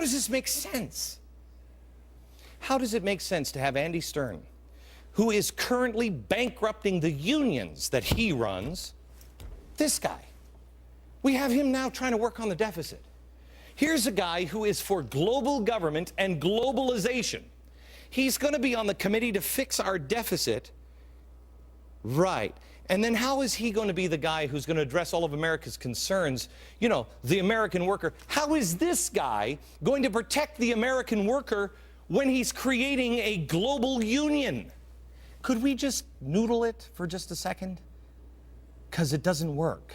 does this make sense? How does it make sense to have Andy Stern, who is currently bankrupting the unions that he runs, this guy? We have him now trying to work on the deficit. Here's a guy who is for global government and globalization. He's going to be on the committee to fix our deficit. Right. And then how is he going to be the guy who's going to address all of America's concerns? You know, the American worker. How is this guy going to protect the American worker when he's creating a global union? Could we just noodle it for just a second? Because it doesn't work.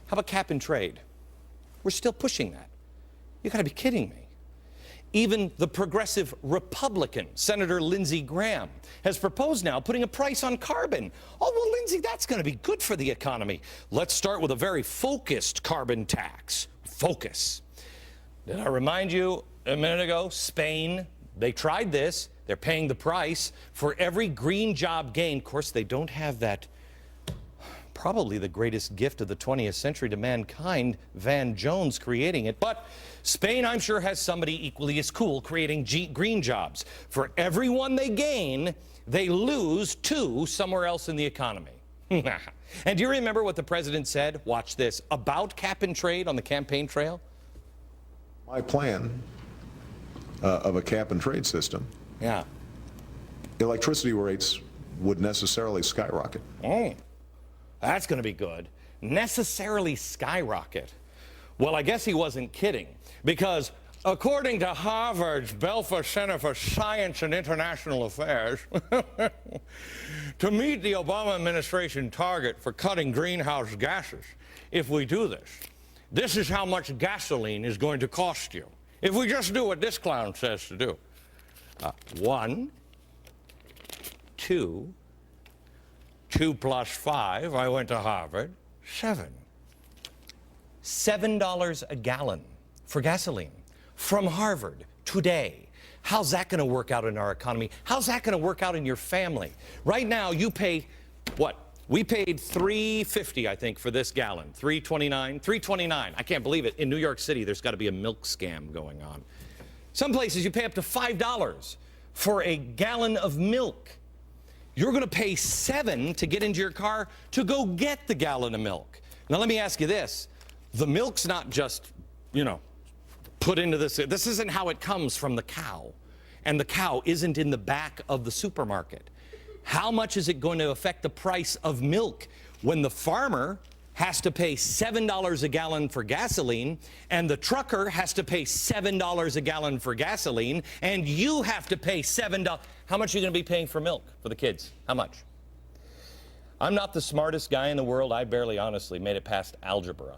How about cap and trade? We're still pushing that. You got to be kidding me. Even the progressive Republican, Senator Lindsey Graham, has proposed now putting a price on carbon. Oh, well, Lindsey, that's going to be good for the economy. Let's start with a very focused carbon tax. Focus. Did I remind you a minute ago? Spain, they tried this. They're paying the price for every green job gain. Of course, they don't have that, probably the greatest gift of the 20th century to mankind, Van Jones creating it. But Spain, I'm sure, has somebody equally as cool creating green jobs. For every one they gain, they lose 2 somewhere else in the economy. And do you remember what the president said, watch this, about cap and trade on the campaign trail? My plan of a cap and trade system, Yeah. electricity rates would necessarily skyrocket. Oh, that's going to be good. Necessarily skyrocket. Well, I guess he wasn't kidding, because according to Harvard's Belfer Center for Science and International Affairs, to meet the Obama administration target for cutting greenhouse gases, if we do this, this is how much gasoline is going to cost you. If we just do what this clown says to do. 1, 2, 2 plus 5, I went to Harvard, 7. $7 a gallon for gasoline from Harvard today. How's that going to work out in our economy? How's that going to work out in your family? Right now, you pay, what? We paid $3.50, I think, for this gallon. $3.29? $3.29. I can't believe it. In New York City, there's got to be a milk scam going on. Some places, you pay up to $5 for a gallon of milk. You're going to pay $7 to get into your car to go get the gallon of milk. Now, let me ask you this. The milk's not just, you know, put into this. This isn't how it comes from the cow. And the cow isn't in the back of the supermarket. How much is it going to affect the price of milk when the farmer has to pay $7 a gallon for gasoline, and the trucker has to pay $7 a gallon for gasoline, and you have to pay $7? How much are you going to be paying for milk for the kids? How much? I'm not the smartest guy in the world. I barely honestly made it past algebra.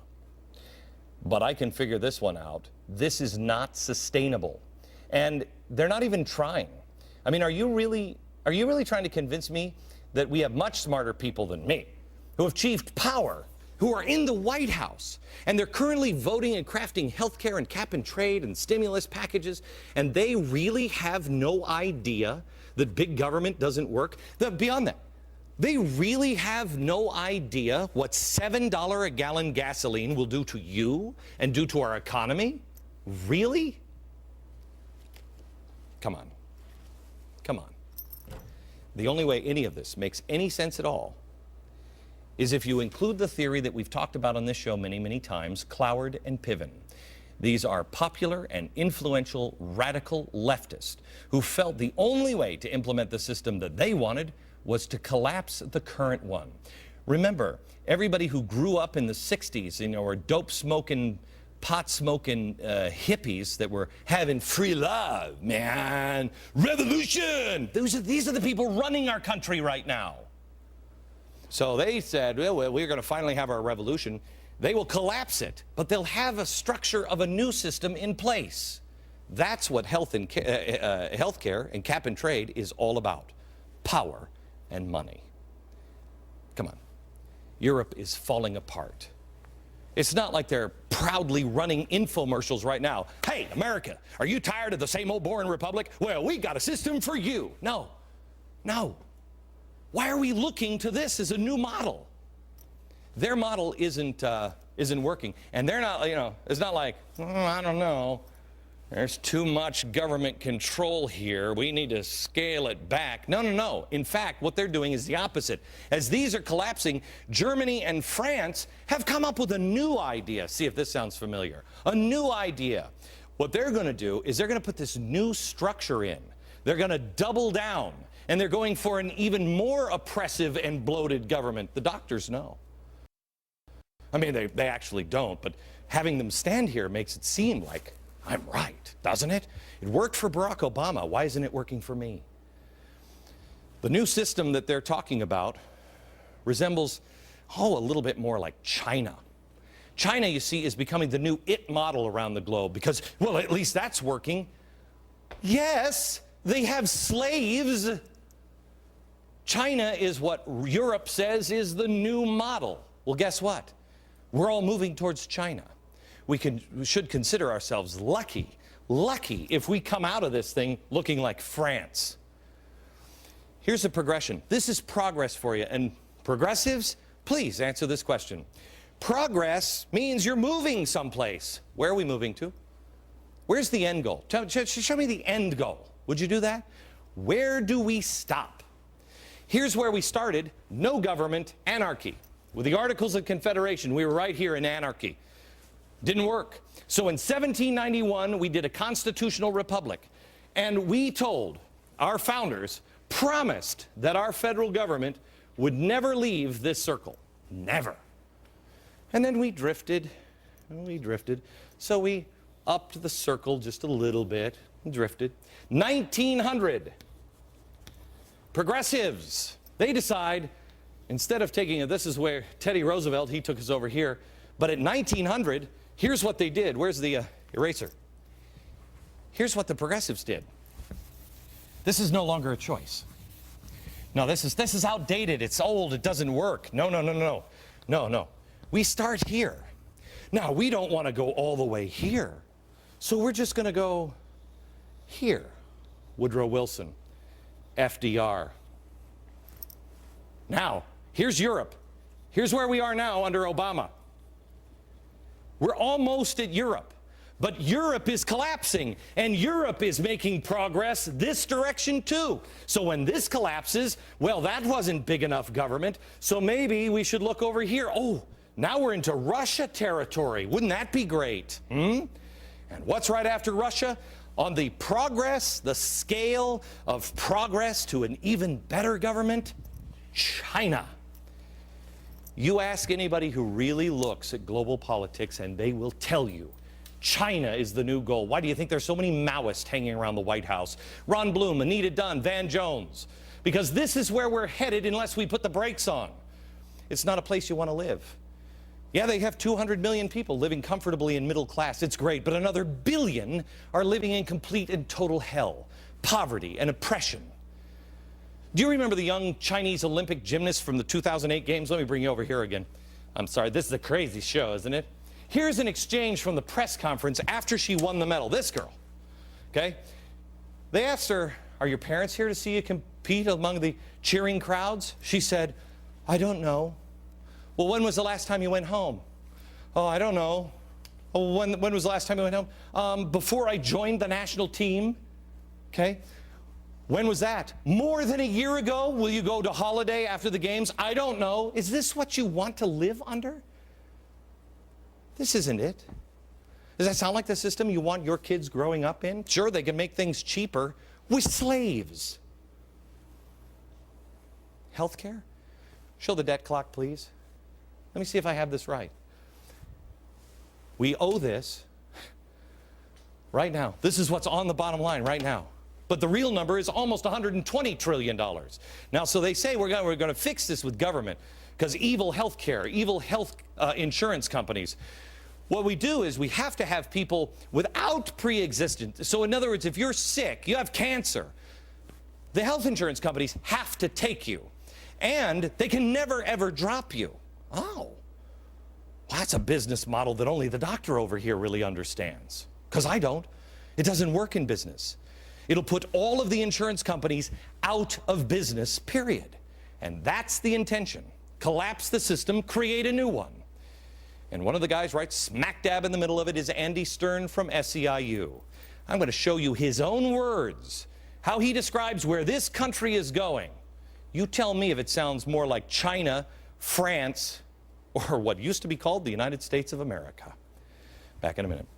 But I can figure this one out. This is not sustainable. And they're not even trying. I mean, are you really trying to convince me that we have much smarter people than me, who have achieved power, who are in the White House, and they're currently voting and crafting health care and cap and trade and stimulus packages, and they really have no idea that big government doesn't work? Beyond that, they really have no idea what $7 a gallon gasoline will do to you and do to our economy? Really? Come on. Come on. The only way any of this makes any sense at all is if you include the theory that we've talked about on this show many, many times, Cloward and Piven. These are popular and influential radical leftists who felt the only way to implement the system that they wanted was to collapse the current one. Remember, everybody who grew up in the 60s, you know, or dope-smoking, pot-smoking hippies that were having free love, man, revolution. These are the people running our country right now. So they said, well, we're going to finally have our revolution. They will collapse it, but they'll have a structure of a new system in place. That's what healthcare and cap and trade is all about. Power and money. Come on. Europe is falling apart. It's not like they're proudly running infomercials right now. Hey, America, are you tired of the same old boring republic? Well, we got a system for you. No. No. Why are we looking to this as a new model? Their model isn't isn't working. And they're not, it's not like, I don't know, there's too much government control here, we need to scale it back. No, no, no. In fact, what they're doing is the opposite. As these are collapsing, Germany and France have come up with a new idea. See if this sounds familiar. A new idea. What they're going to do is they're going to put this new structure in. They're going to double down, and they're going for an even more oppressive and bloated government. The doctors know. I mean, they actually don't, but having them stand here makes it seem like I'm right, doesn't it? It worked for Barack Obama. Why isn't it working for me? The new system that they're talking about resembles, a little bit more like China. China, you see, is becoming the new it model around the globe because, well, at least that's working. Yes, they have slaves. China is what Europe says is the new model. Well, guess what? We're all moving towards China. We should consider ourselves lucky if we come out of this thing looking like France. Here's the progression. This is progress for you. And progressives, please answer this question. Progress means you're moving someplace. Where are we moving to? Where's the end goal? Show me the end goal. Would you do that? Where do we stop? Here's where we started. No government, anarchy. With the Articles of Confederation, we were right here in anarchy. Didn't work. So in 1791, we did a constitutional republic. And we told, our founders promised that our federal government would never leave this circle. Never. And then we drifted, and we drifted. So we upped the circle just a little bit and drifted. 1900. Progressives. They decide, instead of taking it, this is where Teddy Roosevelt, he took us over here. But at 1900, here's what they did. Where's the eraser? Here's what the progressives did. This is no longer a choice. No, this is outdated. It's old. It doesn't work. No, no, no, no. No, no. We start here. Now, we don't want to go all the way here. So we're just going to go here. Woodrow Wilson, FDR. Now, here's Europe. Here's where we are now under Obama. We're almost at Europe, but Europe is collapsing, and Europe is making progress this direction too. So when this collapses, well, that wasn't big enough government, so maybe we should look over here. Oh, now we're into Russia territory. Wouldn't that be great? And what's right after Russia? On the progress, the scale of progress to an even better government? China. You ask anybody who really looks at global politics and they will tell you China is the new goal. Why do you think there's so many Maoists hanging around the White House? Ron Bloom, Anita Dunn, Van Jones. Because this is where we're headed unless we put the brakes on. It's not a place you want to live. Yeah, they have 200 million people living comfortably in middle class. It's great, but another billion are living in complete and total hell, poverty, and oppression. Do you remember the young Chinese Olympic gymnast from the 2008 games? Let me bring you over here again. I'm sorry, this is a crazy show, isn't it? Here's an exchange from the press conference after she won the medal. This girl, okay? They asked her, are your parents here to see you compete among the cheering crowds? She said, I don't know. Well, when was the last time you went home? Oh, I don't know. Oh, when was the last time you went home? Before I joined the national team, okay? When was that? More than a year ago? Will you go to holiday after the games? I don't know. Is this what you want to live under? This isn't it. Does that sound like the system you want your kids growing up in? Sure, they can make things cheaper with slaves. Healthcare? Show the debt clock, please. Let me see if I have this right. We owe this right now. This is what's on the bottom line right now. But the real number is almost $120 trillion. Now, so they say we're going to fix this with government because evil health care, evil health insurance companies. What we do is we have to have people without pre-existent. So in other words, if you're sick, you have cancer, the health insurance companies have to take you. And they can never, ever drop you. Oh, well, that's a business model that only the doctor over here really understands. Because I don't. It doesn't work in business. It'll put all of the insurance companies out of business, period. And that's the intention. Collapse the system, create a new one. And one of the guys right smack dab in the middle of it is Andy Stern from SEIU. I'm going to show you his own words, how he describes where this country is going. You tell me if it sounds more like China, France, or what used to be called the United States of America. Back in a minute.